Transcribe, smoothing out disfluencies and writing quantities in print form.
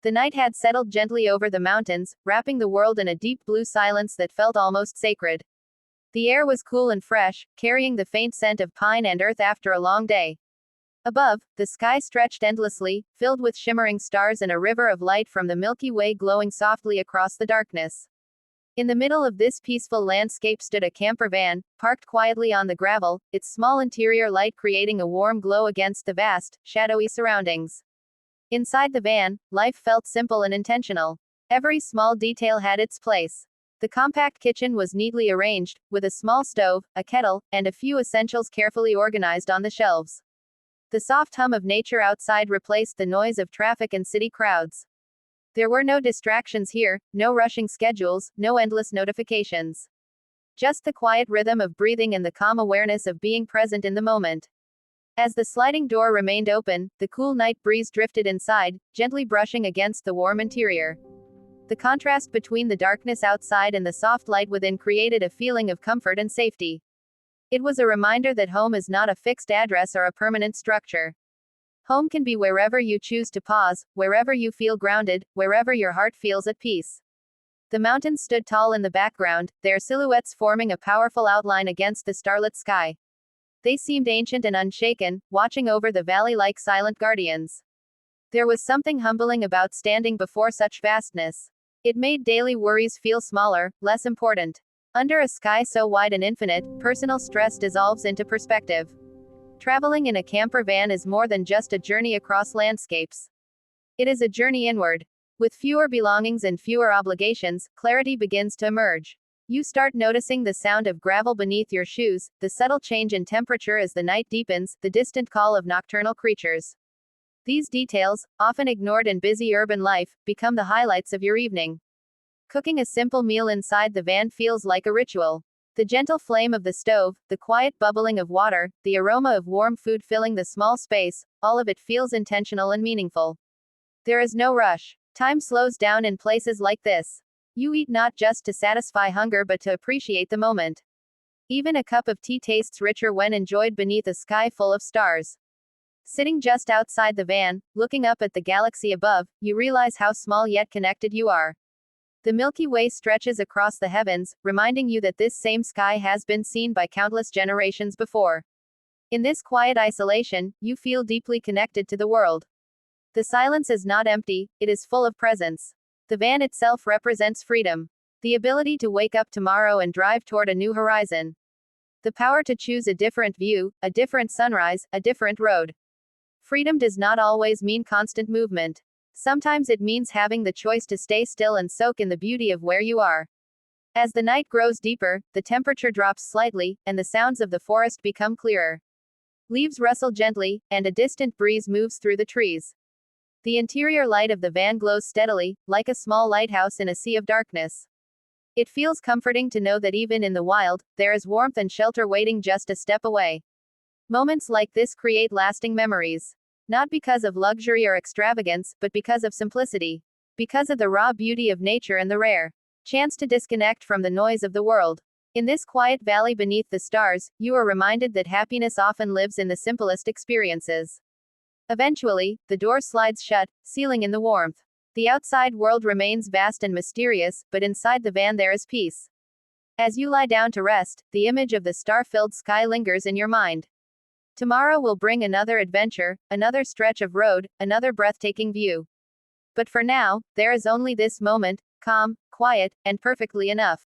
The night had settled gently over the mountains, wrapping the world in a deep blue silence that felt almost sacred. The air was cool and fresh, carrying the faint scent of pine and earth after a long day. Above, the sky stretched endlessly, filled with shimmering stars and a river of light from the Milky Way glowing softly across the darkness. In the middle of this peaceful landscape stood a camper van, parked quietly on the gravel, its small interior light creating a warm glow against the vast, shadowy surroundings. Inside the van, life felt simple and intentional. Every small detail had its place. The compact kitchen was neatly arranged, with a small stove, a kettle, and a few essentials carefully organized on the shelves. The soft hum of nature outside replaced the noise of traffic and city crowds. There were no distractions here, no rushing schedules, no endless notifications. Just the quiet rhythm of breathing and the calm awareness of being present in the moment. As the sliding door remained open, the cool night breeze drifted inside, gently brushing against the warm interior. The contrast between the darkness outside and the soft light within created a feeling of comfort and safety. It was a reminder that home is not a fixed address or a permanent structure. Home can be wherever you choose to pause, wherever you feel grounded, wherever your heart feels at peace. The mountains stood tall in the background, their silhouettes forming a powerful outline against the starlit sky. They seemed ancient and unshaken, watching over the valley like silent guardians. There was something humbling about standing before such vastness. It made daily worries feel smaller, less important. Under a sky so wide and infinite, personal stress dissolves into perspective. Traveling in a camper van is more than just a journey across landscapes. It is a journey inward. With fewer belongings and fewer obligations, clarity begins to emerge. You start noticing the sound of gravel beneath your shoes, the subtle change in temperature as the night deepens, the distant call of nocturnal creatures. These details, often ignored in busy urban life, become the highlights of your evening. Cooking a simple meal inside the van feels like a ritual. The gentle flame of the stove, the quiet bubbling of water, the aroma of warm food filling the small space, all of it feels intentional and meaningful. There is no rush. Time slows down in places like this. You eat not just to satisfy hunger but to appreciate the moment. Even a cup of tea tastes richer when enjoyed beneath a sky full of stars. Sitting just outside the van, looking up at the galaxy above, you realize how small yet connected you are. The Milky Way stretches across the heavens, reminding you that this same sky has been seen by countless generations before. In this quiet isolation, you feel deeply connected to the world. The silence is not empty, it is full of presence. The van itself represents freedom. The ability to wake up tomorrow and drive toward a new horizon. The power to choose a different view, a different sunrise, a different road. Freedom does not always mean constant movement. Sometimes it means having the choice to stay still and soak in the beauty of where you are. As the night grows deeper, the temperature drops slightly, and the sounds of the forest become clearer. Leaves rustle gently, and a distant breeze moves through the trees. The interior light of the van glows steadily, like a small lighthouse in a sea of darkness. It feels comforting to know that even in the wild, there is warmth and shelter waiting just a step away. Moments like this create lasting memories. Not because of luxury or extravagance, but because of simplicity. Because of the raw beauty of nature and the rare chance to disconnect from the noise of the world. In this quiet valley beneath the stars, you are reminded that happiness often lives in the simplest experiences. Eventually, the door slides shut, sealing in the warmth. The outside world remains vast and mysterious, but inside the van there is peace. As you lie down to rest, the image of the star-filled sky lingers in your mind. Tomorrow will bring another adventure, another stretch of road, another breathtaking view. But for now, there is only this moment, calm, quiet, and perfectly enough.